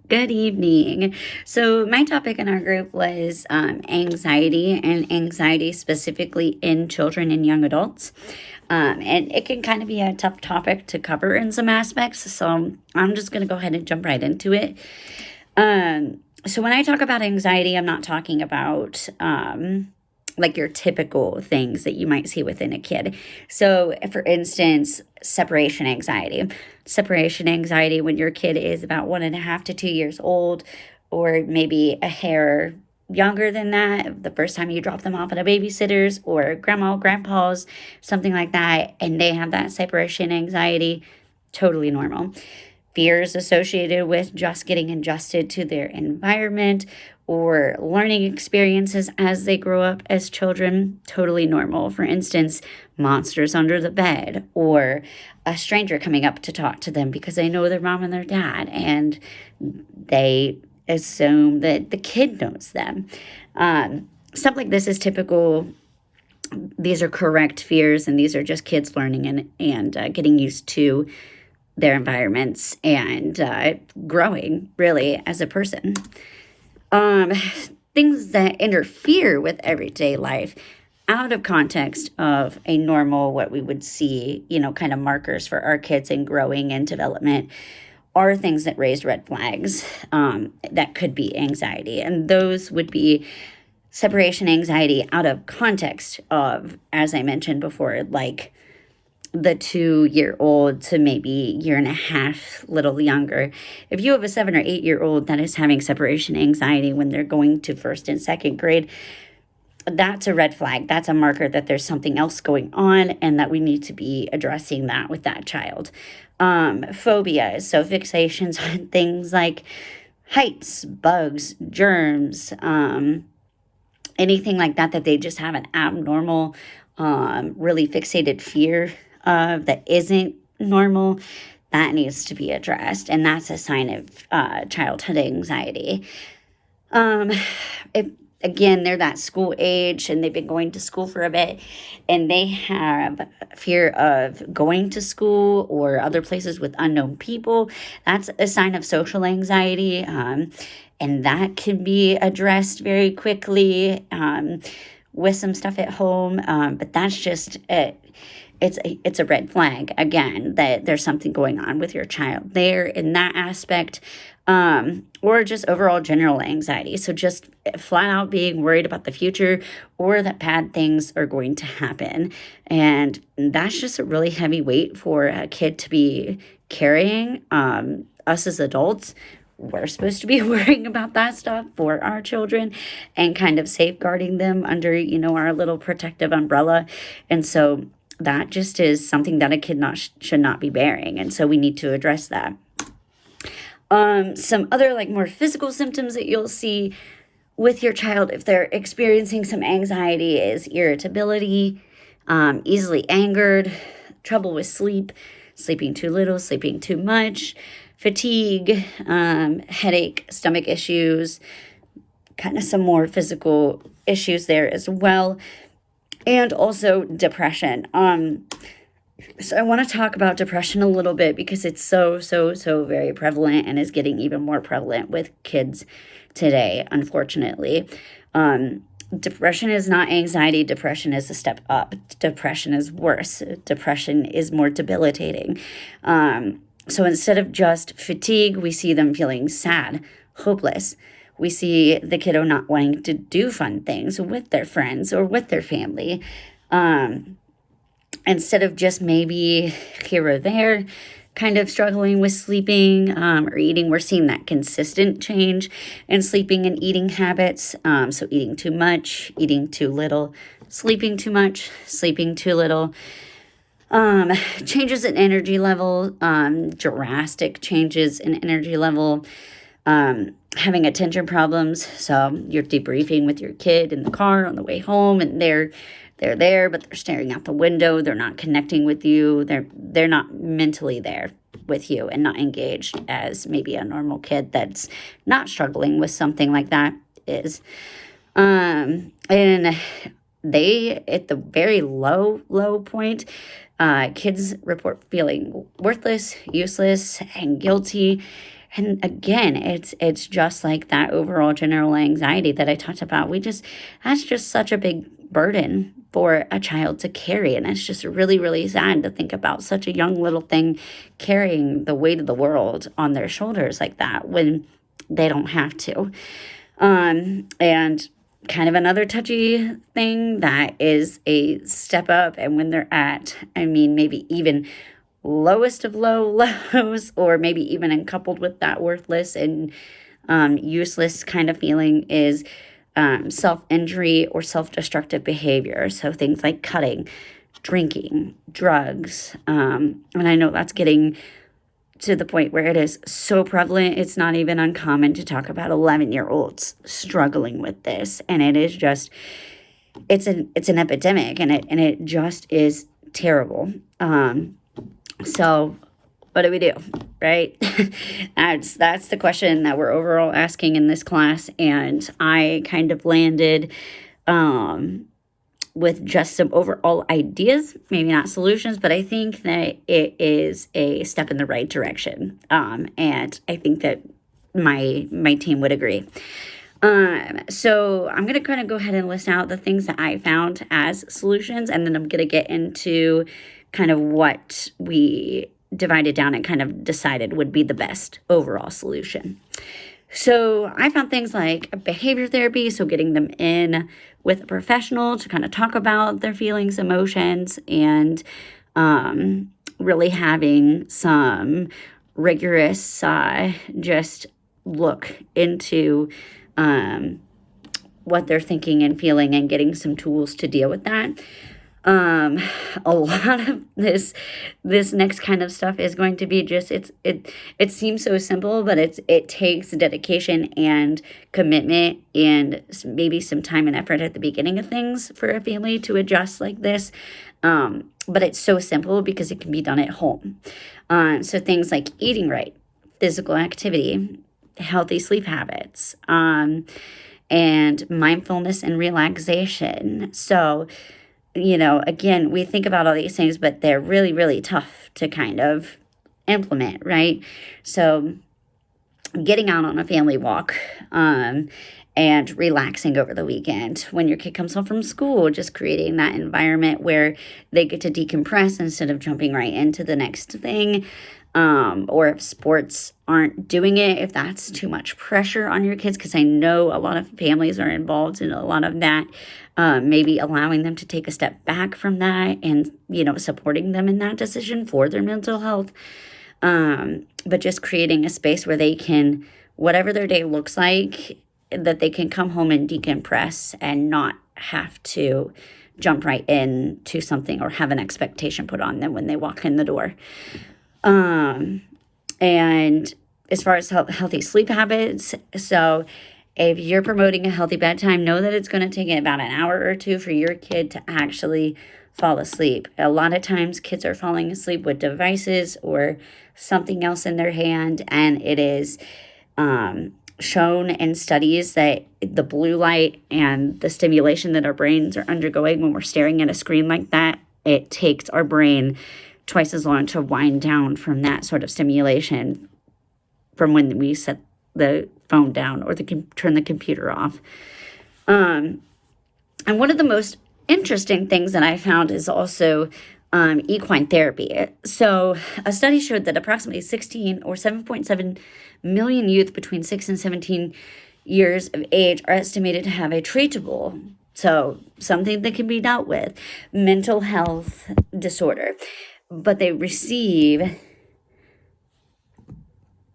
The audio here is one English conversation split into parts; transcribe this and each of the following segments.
Good evening. So, my topic in our group was anxiety and anxiety specifically in children and young adults. And it can kind of be a tough topic to cover in some aspects. So, I'm just going to go ahead and jump right into it. So, when I talk about anxiety, I'm not talking about like your typical things that you might see within a kid. So, for instance, separation anxiety. Separation anxiety when your kid is about 1.5 to 2 years old, or maybe a hair younger than that, the first time you drop them off at a babysitter's or grandma, grandpa's, something like that, and they have that separation anxiety, totally normal. Fears associated with just getting adjusted to their environment or learning experiences as they grow up as children, totally normal. For instance, monsters under the bed or a stranger coming up to talk to them because they know their mom and their dad and they assume that the kid knows them. Stuff like this is typical. These are correct fears, and these are just kids learning and getting used to their environments and growing really as a person. Um, Things that interfere with everyday life out of context of a normal, what we would see, kind of markers for our kids in growing and development are things that raise red flags that could be anxiety. And those would be separation anxiety out of context of, as I mentioned before, like the 2-year-old to maybe year and a half, little younger. If you have a 7 or 8-year-old that is having separation anxiety when they're going to first and second grade, that's a red flag. That's a marker that there's something else going on and that we need to be addressing that with that child. Phobias, so fixations on things like heights, bugs, germs, anything like that, that they just have an abnormal, really fixated fear of that isn't normal, that needs to be addressed. And that's a sign of childhood anxiety. Um, if again, they're that school age and they've been going to school for a bit and they have fear of going to school or other places with unknown people, that's a sign of social anxiety. And that can be addressed very quickly with some stuff at home. But that's just it. It's a red flag again that there's something going on with your child there in that aspect, or just overall general anxiety. So just flat out being worried about the future or that bad things are going to happen, and that's just a really heavy weight for a kid to be carrying. Us as adults, we're supposed to be worrying about that stuff for our children and kind of safeguarding them under our little protective umbrella, and so that just is something that a kid should not be bearing. And so we need to address that. Some other like more physical symptoms that you'll see with your child if they're experiencing some anxiety is irritability, easily angered, trouble with sleep, sleeping too little, sleeping too much, fatigue, headache, stomach issues, kind of some more physical issues there as well. And also depression. So I want to talk about depression a little bit because it's so very prevalent and is getting even more prevalent with kids today, unfortunately. Depression is not anxiety. Depression is a step up. Depression is worse. Depression is more debilitating. So instead of just fatigue, we see them feeling sad, hopeless. We see the kiddo not wanting to do fun things with their friends or with their family. Instead of just maybe here or there kind of struggling with sleeping or eating, we're seeing that consistent change in sleeping and eating habits. So eating too much, eating too little, sleeping too much, sleeping too little. Changes in energy level, drastic changes in energy level. Having attention problems. So you're debriefing with your kid in the car on the way home, and they're there, but they're staring out the window. They're not connecting with you. They're not mentally there with you and not engaged as maybe a normal kid that's not struggling with something like that is. And they, at the very low point, kids report feeling worthless, useless, and guilty. And again, it's just like that overall general anxiety that I talked about. That's just such a big burden for a child to carry. And it's just really, really sad to think about such a young little thing carrying the weight of the world on their shoulders like that when they don't have to. And kind of another touchy thing that is a step up, and when they're at, I mean, maybe even lowest of low lows, or maybe even coupled with that worthless and useless kind of feeling, is self-injury or self-destructive behavior. So things like cutting, drinking, drugs. And I know that's getting to the point where it is so prevalent, it's not even uncommon to talk about 11-year-olds struggling with this. And it is just, it's an epidemic, and it just is terrible. So what do we do, right? That's the question that we're overall asking in this class. And I kind of landed with just some overall ideas, maybe not solutions, but I think that it is a step in the right direction. And I think that my team would agree. So I'm going to kind of go ahead and list out the things that I found as solutions, and then I'm going to get into kind of what we divided down and kind of decided would be the best overall solution. So I found things like behavior therapy, so getting them in with a professional to kind of talk about their feelings, emotions, and really having some rigorous just look into what they're thinking and feeling, and getting some tools to deal with that. A lot of this next kind of stuff is going to be just, it seems so simple, but it takes dedication and commitment, and maybe some time and effort at the beginning of things for a family to adjust like this. But it's so simple because it can be done at home. So things like eating right, physical activity, healthy sleep habits, and mindfulness and relaxation. So, again, we think about all these things, but they're really, really tough to kind of implement, right? So getting out on a family walk, and relaxing over the weekend. When your kid comes home from school, just creating that environment where they get to decompress instead of jumping right into the next thing. Or if sports aren't doing it, if that's too much pressure on your kids, because I know a lot of families are involved in a lot of that, maybe allowing them to take a step back from that and, supporting them in that decision for their mental health. But just creating a space where they can, whatever their day looks like, that they can come home and decompress and not have to jump right into something or have an expectation put on them when they walk in the door. And as far as healthy sleep habits, so if you're promoting a healthy bedtime, know that it's going to take about an hour or two for your kid to actually fall asleep. A lot of times kids are falling asleep with devices or something else in their hand, and it is shown in studies that the blue light and the stimulation that our brains are undergoing when we're staring at a screen like that, it takes our brain twice as long to wind down from that sort of stimulation from when we set the phone down or turn the computer off. And one of the most interesting things that I found is also equine therapy. So a study showed that approximately 16 or 7.7 million youth between 6 and 17 years of age are estimated to have a treatable, so something that can be dealt with, mental health disorder. But they receive,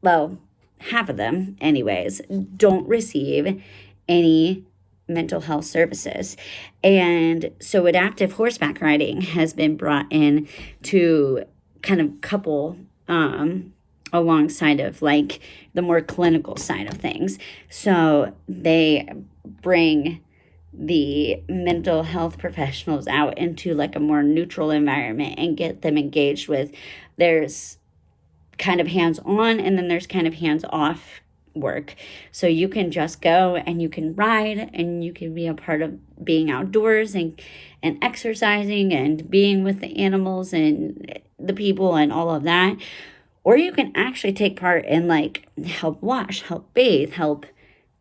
well, half of them anyways, don't receive any mental health services. And so adaptive horseback riding has been brought in to kind of couple alongside of like the more clinical side of things. So they bring the mental health professionals out into like a more neutral environment and get them engaged with, there's kind of hands-on and then there's kind of hands-off work. So you can just go and you can ride and you can be a part of being outdoors and exercising and being with the animals and the people and all of that. Or you can actually take part and like help wash, help bathe, help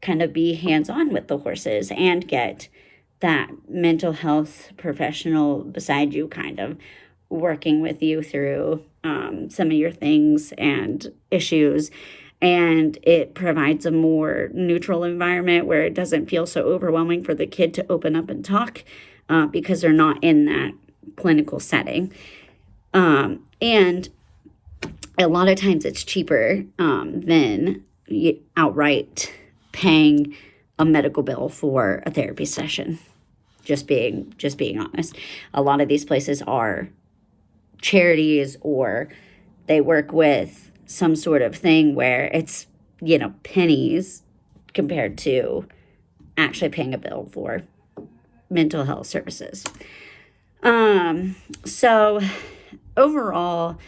kind of be hands on with the horses and get that mental health professional beside you kind of working with you through some of your things and issues. And it provides a more neutral environment where it doesn't feel so overwhelming for the kid to open up and talk because they're not in that clinical setting. And a lot of times it's cheaper than outright paying a medical bill for a therapy session. Just being honest. A lot of these places are charities, or they work with some sort of thing where it's, pennies compared to actually paying a bill for mental health services. So overall,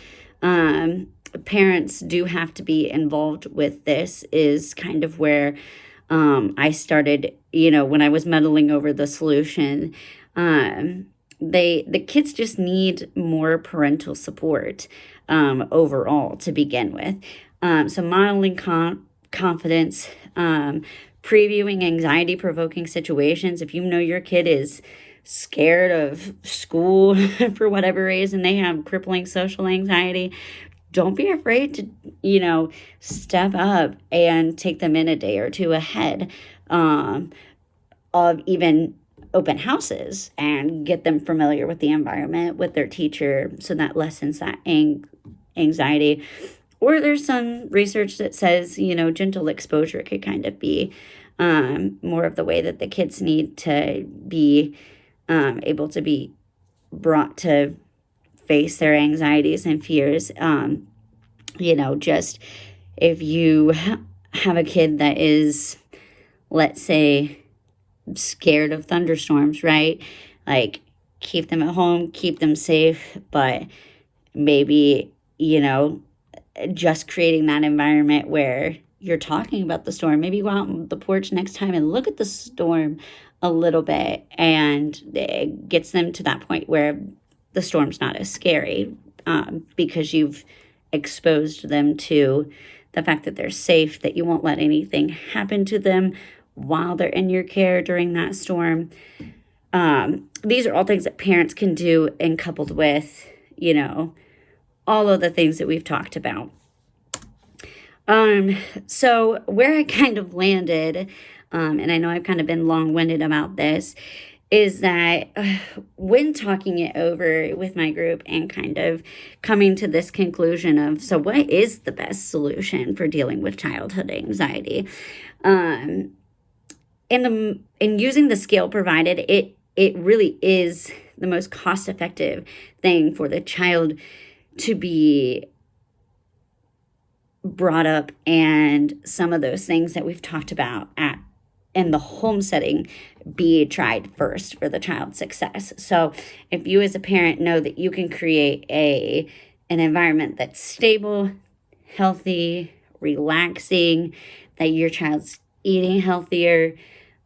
parents do have to be involved with this is kind of where I started, when I was muddling over the solution. The kids just need more parental support overall to begin with. So modeling confidence, previewing anxiety-provoking situations. If you know your kid is scared of school for whatever reason, they have crippling social anxiety, don't be afraid to, step up and take them in a day or two ahead of even open houses and get them familiar with the environment with their teacher so that lessens that anxiety. Or there's some research that says, gentle exposure could kind of be more of the way that the kids need to be able to be brought to face their anxieties and fears. Just if you have a kid that is, let's say, scared of thunderstorms, right? Like, keep them at home, keep them safe, but maybe, just creating that environment where you're talking about the storm. Maybe go out on the porch next time and look at the storm a little bit, and it gets them to that point where the storm's not as scary because you've exposed them to the fact that they're safe, that you won't let anything happen to them while they're in your care during that storm. These are all things that parents can do, and coupled with, all of the things that we've talked about. So where I kind of landed, and I know I've kind of been long-winded about this, is that when talking it over with my group and kind of coming to this conclusion of, so what is the best solution for dealing with childhood anxiety? And using the scale provided, it really is the most cost-effective thing for the child to be brought up, and some of those things that we've talked about in the home setting be tried first for the child's success. So if you as a parent know that you can create an environment that's stable, healthy, relaxing, that your child's eating healthier,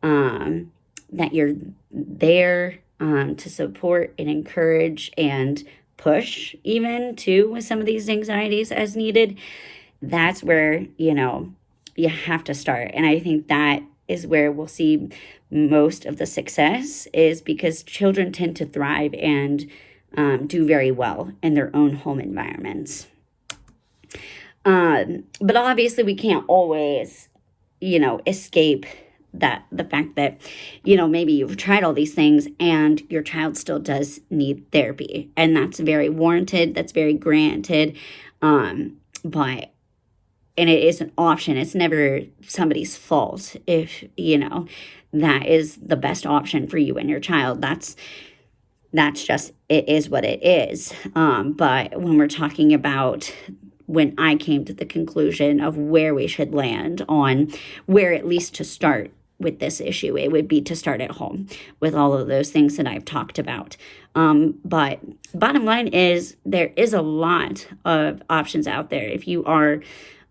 that you're there to support and encourage and push even too with some of these anxieties as needed, that's where, you have to start. And I think that is where we'll see most of the success, is because children tend to thrive and do very well in their own home environments. But obviously we can't always, escape the fact that, maybe you've tried all these things and your child still does need therapy. And that's very warranted. That's very granted. And it is an option. It's never somebody's fault if, that is the best option for you and your child. That's just, it is what it is. But when we're talking about when I came to the conclusion of where we should land on where at least to start with this issue, it would be to start at home with all of those things that I've talked about. But bottom line is there is a lot of options out there. If you are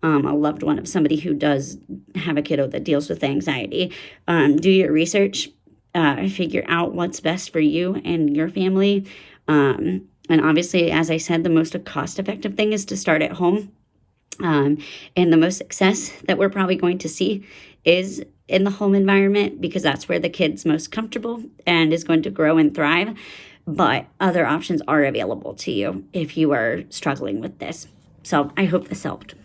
a loved one of somebody who does have a kiddo that deals with anxiety, do your research, figure out what's best for you and your family. And obviously, as I said, the most cost-effective thing is to start at home. Um, and the most success that we're probably going to see is in the home environment, because that's where the kid's most comfortable and is going to grow and thrive. But other options are available to you if you are struggling with this. So I hope this helped.